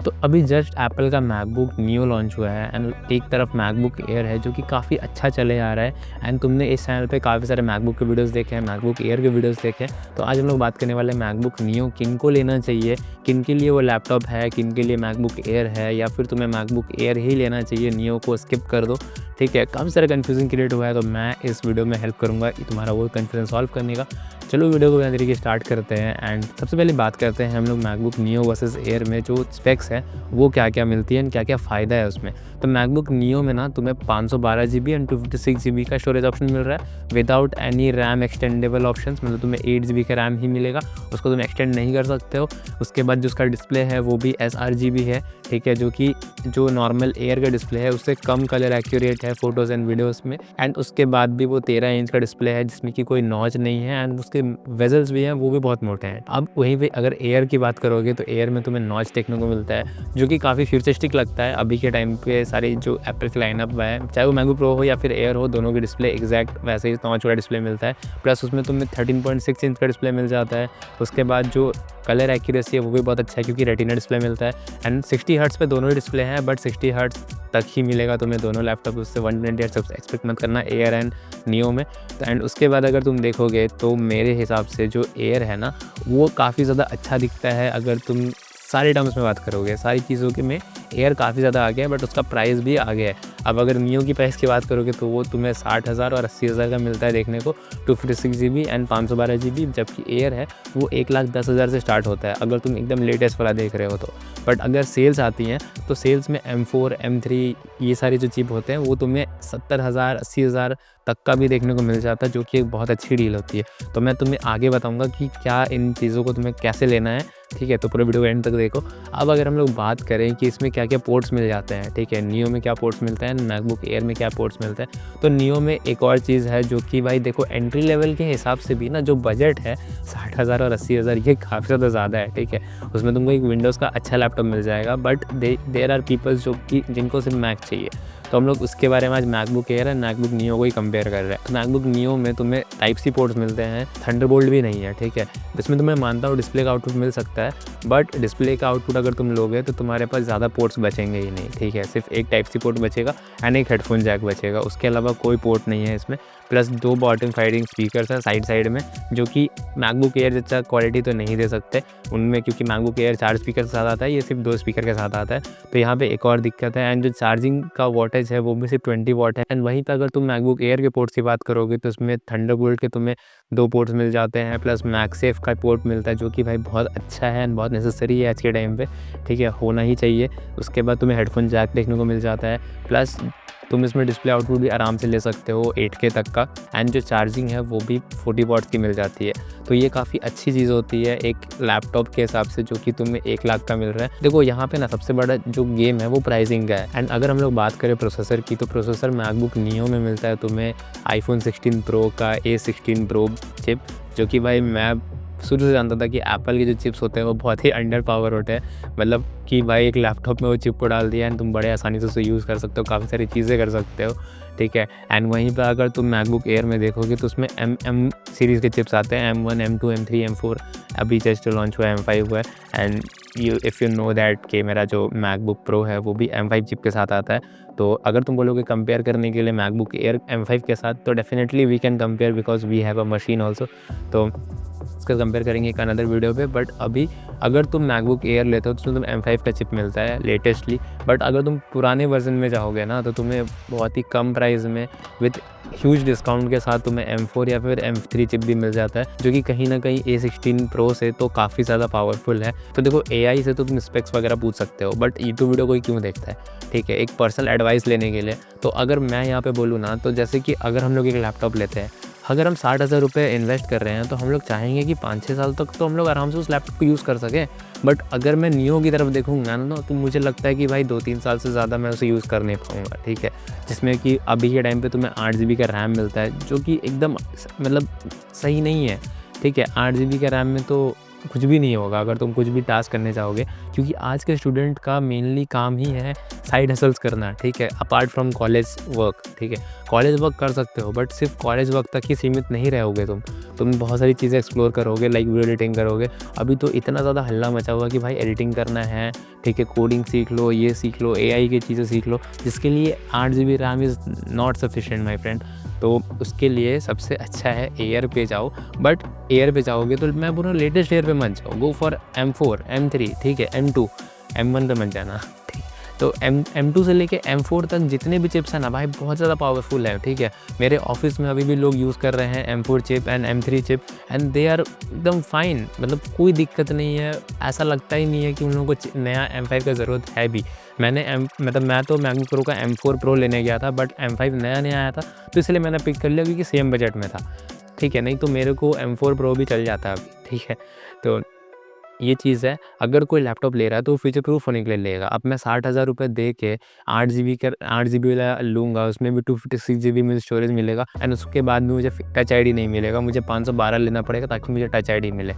तो अभी just Apple का मैकबुक नियो लॉन्च हुआ है एंड एक तरफ मैकबुक एयर है जो कि काफ़ी अच्छा चले आ रहा है। एंड तुमने इस चैनल पे काफ़ी सारे मैकबुक के वीडियोस देखे हैं, मैकबुक एयर के वीडियोस देखे हैं। तो आज हम लोग बात करने वाले हैं मैकबुक नियो किन को लेना चाहिए, किन के लिए वो लैपटॉप है, किन के लिए मैकबुक एयर है, या फिर तुम्हें मैकबुक एयर ही लेना चाहिए, नियो को स्किप कर दो। ठीक है, काफ़ी सारा कन्फ्यूजन क्रिएट हुआ है, तो मैं इस वीडियो में हेल्प करूँगा तुम्हारा वो कन्फ्यूजन सॉल्व करने का। चलो वीडियो को बिना देरी के स्टार्ट करते हैं एंड सबसे पहले बात करते हैं हम लोग मैकबुक नियो वर्सेस एयर में जो स्पेक्स है वो क्या क्या मिलती है एंड क्या क्या फ़ायदा है उसमें। तो मैकबुक नियो में ना तुम्हें 512 GB एंड 256 GB का स्टोरेज ऑप्शन मिल रहा है without any RAM extendable options. मतलब तुम्हें 8 GB का रैम ही मिलेगा, उसको तुम एक्सटेंड नहीं कर सकते हो। उसके बाद जो उसका डिस्प्ले है वो भी sRGB है, ठीक है, जो कि जो नॉर्मल एयर का डिस्प्ले है उससे कम कलर एक्यूरेट है फ़ोटोज़ एंड वीडियोज़ में। एंड उसके बाद भी वो 13 इंच का डिस्प्ले है जिसमें कि कोई नॉच नहीं है एंड उसके वेजल्स भी हैं वो भी बहुत मोटे हैं। अब वहीं पे अगर एयर की बात करोगे तो एयर में तुम्हें नॉच देखने को मिलता है जो कि काफ़ी फ्यूचरिस्टिक लगता है। अभी के टाइम पे सारी जो एप्पल की लाइनअप है, चाहे वो मैकबुक प्रो हो या फिर एयर हो, दोनों के डिस्प्ले एग्जैक्ट वैसे ही नॉच वाला डिस्प्ले मिलता है। प्लस उसमें तुम्हें 13.6 इंच का डिस्प्ले मिल जाता है। उसके बाद जो कलर एक्यूरेसी है वो भी बहुत अच्छा है क्योंकि रेटिना डिस्प्ले मिलता है एंड 60 हर्ट्ज़ पे दोनों ही डिस्प्ले हैं, बट 60 हर्ट्ज़ तक ही मिलेगा तुम्हें दोनों लैपटॉप। उससे 120 हर्ट्ज़ एक्सपेक्ट मत करना एयर एंड नियो में। एंड उसके बाद अगर तुम देखोगे तो मेरे हिसाब से जो एयर है ना वो काफ़ी ज़्यादा अच्छा दिखता है। अगर तुम सारे टर्म्स में बात करोगे, सारी चीज़ों के में एयर काफ़ी ज़्यादा आगे है, बट उसका प्राइस भी आगे है। अब अगर नियो की प्राइस की बात करोगे तो वो तुम्हें 60,000 और 80,000 का मिलता है देखने को, 256 GB एंड 512 GB, जबकि एयर है वो 1,10,000 से स्टार्ट होता है अगर तुम एकदम लेटेस्ट वाला देख रहे हो तो। बट अगर सेल्स आती हैं तो सेल्स में M4, M3 ये सारे जो चिप होते हैं वो तुम्हें 70,000 80,000 तक का भी देखने को मिल जाता है, जो कि एक बहुत अच्छी डील होती है। तो मैं तुम्हें आगे बताऊंगा कि क्या इन चीज़ों को तुम्हें कैसे लेना है, ठीक है, तो पूरे वीडियो को एंड तक देखो। अब अगर हम लोग बात करें कि इसमें क्या क्या पोर्ट्स मिल जाते हैं, ठीक है, नियो में क्या पोर्ट्स मिलते हैं, मैकबुक एयर में क्या पोर्ट्स मिलते हैं। तो नियो में एक और चीज़ है जो कि भाई देखो एंट्री लेवल के हिसाब से भी ना जो बजट है 60,000 और 80,000 ये काफ़ी ज़्यादा ज़्यादा है, ठीक है। उसमें तुमको एक विंडोज़ का अच्छा लैपटॉप मिल जाएगा, बट देयर आर पीपल्स जो कि जिनको सिर्फ मैक चाहिए। तो हम लोग उसके बारे में आज MacBook Air and MacBook neo को ही कंपेयर कर रहे हैं। तो मैकबुक नियो में तुम्हें टाइप सी पोर्ट्स मिलते हैं, थंडरबोल्ट भी नहीं है, ठीक है। इसमें तुम्हें मानता हूँ डिस्प्ले का आउटपुट मिल सकता है, बट डिस्प्ले का आउटपुट अगर तुम लोगे तो तुम्हारे पास ज़्यादा पोर्ट्स बचेंगे ही नहीं, ठीक है। सिर्फ एक टाइप सी पोर्ट बचेगा एंड एक हेडफोन जैक बचेगा, उसके अलावा कोई पोर्ट नहीं है इसमें। प्लस 2 बॉटम फाइडिंग स्पीकर्स हैं साइड में, जो कि मैकबुक एयर जैसा क्वालिटी तो नहीं दे सकते उनमें, क्योंकि मैकबुक एयर 4 स्पीकर के साथ आता है, ये सिर्फ 2 स्पीकर के साथ आता है। तो यहाँ पे एक और दिक्कत है। एंड जो चार्जिंग का वॉटेज है वो भी सिर्फ 20 वॉट है। एंड वहीं पर अगर तुम मैकबुक एयर के पोर्ट्स की बात करोगे तो उसमें थंडरबोल्ट के तुम्हें 2 पोर्ट्स मिल जाते हैं, प्लस मैगसेफ का पोर्ट मिलता है जो कि भाई बहुत अच्छा है एंड बहुत नेसेसरी है आज के टाइम पे, ठीक है, होना ही चाहिए। उसके बाद तुम्हें हेडफोन जैक देखने को मिल जाता है, प्लस तुम इसमें डिस्प्ले आउटपुट भी आराम से ले सकते हो 8K तक का। एंड जो चार्जिंग है वो भी 40 वॉट की मिल जाती है। तो ये काफ़ी अच्छी चीज़ होती है एक लैपटॉप के हिसाब से जो कि तुम्हें 1 लाख का मिल रहा है। देखो यहाँ पे ना सबसे बड़ा जो गेम है वो प्राइसिंग का है। एंड अगर हम लोग बात करें प्रोसेसर की तो प्रोसेसर मैकबुक नियो में मिलता है तुम्हें iPhone 16 Pro का A16 Pro चिप, जो कि भाई मैं शुरू से जानता था कि एप्पल के जो चिप्स होते हैं वो बहुत ही अंडर पावर होते हैं। मतलब कि भाई एक लैपटॉप में वो चिप को डाल दिया एंड तुम बड़े आसानी से उसे यूज़ कर सकते हो, काफ़ी सारी चीज़ें कर सकते हो, ठीक है। एंड वहीं पर अगर तुम मैकबुक एयर में देखोगे तो उसमें M सीरीज़ के चिप्स आते हैं, M1, M2, M3, M4, अभी जस्ट लॉन्च हुआ है M5 हुआ है। And if you know that कि मेरा जो मैकबुक प्रो है वो भी M5 चिप के साथ आता है। तो अगर तुम बोलोगे कंपेयर करने के लिए मैकबुक एयर M5 के साथ, तो definitely we can compare because we have a machine also. तो इसका कंपेयर करेंगे एक अनदर वीडियो पे। बट अभी अगर तुम मैकबुक एयर लेते हो तो तुम्हें M5 का चिप मिलता है लेटेस्टली, बट अगर तुम पुराने वर्जन में जाओगे ना तो तुम्हें बहुत ही कम प्राइस में विथ ह्यूज डिस्काउंट के साथ तुम्हें M4 या फिर M3 चिप भी मिल जाता है, जो कि कहीं ना कहीं A16 Pro से तो काफ़ी ज़्यादा पावरफुल है। तो देखो AI से तो तुम स्पेक्स वगैरह पूछ सकते हो, बट यूट्यूब वीडियो कोई क्यों देखता है, ठीक है, एक पर्सनल एडवाइस लेने के लिए। तो अगर मैं यहाँ पे बोलूँ ना, तो जैसे कि अगर हम लोग एक लैपटॉप लेते हैं, अगर हम 60,000 रुपये इन्वेस्ट कर रहे हैं तो हम लोग चाहेंगे कि 5-6 साल तक तो हम लोग आराम से उस लैपटॉप को यूज़ कर सकें। बट अगर मैं नियो की तरफ देखूँगा ना तो मुझे लगता है कि भाई 2-3 साल से ज़्यादा मैं उसे यूज़ कर नहीं पाऊँगा, ठीक है। जिसमें कि अभी के टाइम पे तुम्हें 8 GB का रैम मिलता है जो कि एकदम मतलब सही नहीं है, ठीक है। 8 GB के रैम में तो कुछ भी नहीं होगा अगर तुम कुछ भी टास्क करने चाहोगे, क्योंकि आज के स्टूडेंट का मेनली काम ही है साइड हसल्स करना, ठीक है, अपार्ट फ्रॉम कॉलेज वर्क, ठीक है। कॉलेज वर्क कर सकते हो बट सिर्फ कॉलेज वर्क तक ही सीमित नहीं रहोगे तुम बहुत सारी चीज़ें एक्सप्लोर करोगे, लाइक वीडियो एडिटिंग करोगे। अभी तो इतना ज़्यादा हल्ला मचा हुआ कि भाई एडिटिंग करना है, ठीक है, कोडिंग सीख लो, ये सीख लो, AI की चीज़ें सीख लो, जिसके लिए 8 GB RAM is not sufficient my friend. तो उसके लिए सबसे अच्छा है एयर पे जाओ, बट एयर पे जाओगे तो मैं बोल रहा हूँ लेटेस्ट एयर पे मत जाओ, गो फॉर M4 M3, ठीक है, M2 M1 पे मत जाना, ठीक। तो M2 से लेके M4 तक जितने भी चिप्स हैं ना भाई बहुत ज़्यादा पावरफुल है, ठीक है। मेरे ऑफिस में अभी भी लोग यूज़ कर रहे हैं M4 chip and M3 chip and they are एकदम फाइन, मतलब कोई दिक्कत नहीं है, ऐसा लगता ही नहीं है कि उन लोगों को नया M5 का ज़रूरत है भी। मैं तो मैकबुक प्रो का M4 प्रो लेने गया था बट M5 नया आया था तो इसलिए मैंने पिक कर लिया क्योंकि सेम बजट में था, ठीक है। नहीं तो मेरे को M4 प्रो भी चल जाता अभी, ठीक है। तो ये चीज़ है, अगर कोई लैपटॉप ले रहा है तो फ्यूचर प्रूफ होने के लिए लेगा। अब मैं 60,000 रुपये दे के 8 GB वाला लूँगा, उसमें भी 256 GB में स्टोरेज मिलेगा एंड उसके बाद भी मुझे टच आईडी नहीं मिलेगा, मुझे 512 लेना पड़ेगा ताकि मुझे टच आईडी मिले।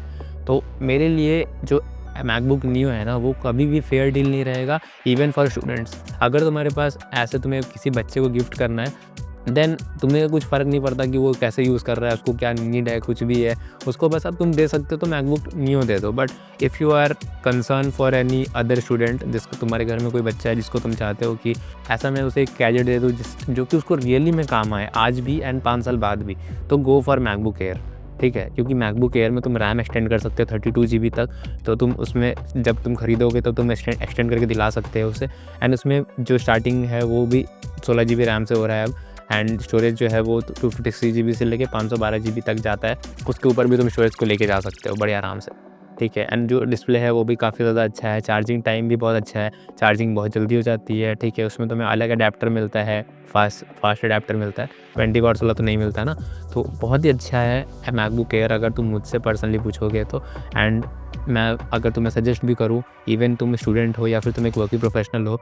तो मेरे लिए जो मैकबुक नियो है ना वो कभी भी फेयर डील नहीं रहेगा, इवन फॉर स्टूडेंट्स। अगर तुम्हारे पास ऐसे तुम्हें किसी बच्चे को गिफ्ट करना है देन तुम्हें कुछ फ़र्क नहीं पड़ता कि वो कैसे यूज़ कर रहा है, उसको क्या नीड है, कुछ भी है, उसको बस अब तुम दे सकते हो तो मैकबुक नियो दे दो। But if you are concern for any other student, जिसको तुम्हारे घर में कोई बच्चा है जिसको तुम चाहते हो कि ऐसा मैं उसे एक गैजेट दे दूँ जो कि उसको रियली में काम आए आज भी एंड 5 साल बाद भी, तो गो फॉर मैकबुक एयर, ठीक है। क्योंकि मैकबुक एयर में तुम रैम एक्सटेंड कर सकते हो 32 GB तक, तो तुम उसमें जब तुम खरीदोगे तो तुम एक्सटेंड करके दिला सकते हो उसे। एंड उसमें जो स्टार्टिंग है वो भी 16 GB रैम से हो रहा है अब, एंड स्टोरेज जो है वो 256 GB से लेके 512 GB तक जाता है। उसके ऊपर भी तुम स्टोरेज को लेके जा सकते हो बड़े आराम से, ठीक है। एंड जो डिस्प्ले है वो भी काफ़ी ज़्यादा अच्छा है, चार्जिंग टाइम भी बहुत अच्छा है, चार्जिंग बहुत जल्दी हो जाती है, ठीक है। उसमें तुम्हें अलग अडेप्टर मिलता है, फास्ट अडेप्टर मिलता है, 20 वाट्स वाला तो नहीं मिलता ना। तो बहुत ही अच्छा है मैकबुक एयर अगर तुम मुझसे पर्सनली पूछोगे तो। एंड मैं अगर तुम्हें सजेस्ट भी करूँ, इवन तुम स्टूडेंट हो या फिर तुम एक वर्किंग प्रोफेशनल हो,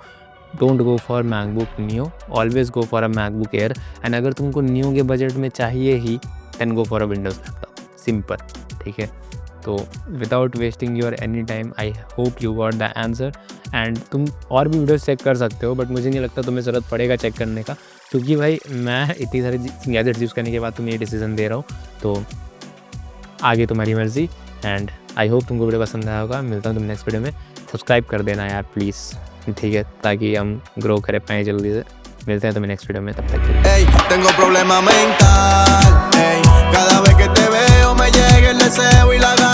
don't go for MacBook Neo, always go for a MacBook Air. And अगर तुमको नियो के बजट में चाहिए ही then go for a Windows laptop, simple, ठीक है। तो without wasting your any time, I hope you got the answer. And तुम और भी वीडियोस चेक कर सकते हो बट मुझे नहीं लगता तुम्हें ज़रूरत पड़ेगा चेक करने का, क्योंकि भाई मैं इतनी सारी गैजेट्स यूज़ करने के बाद तुम्हें ये डिसीजन दे रहा हूँ, तो आगे तुम्हारी मर्ज़ी। एंड आई होप तुमको वीडियो पसंद आया होगा। मिलता हूँ तुम नेक्स्ट वीडियो में, सब्सक्राइब कर देना यार प्लीज़, ठीक है, ताकि हम ग्रो कर पाएँ जल्दी से। मिलते हैं तुम्हें नेक्स्ट वीडियो में, तब तक के लिए। Ey, tengo problema mental, ey, cada vez que te veo me llega el deseo y la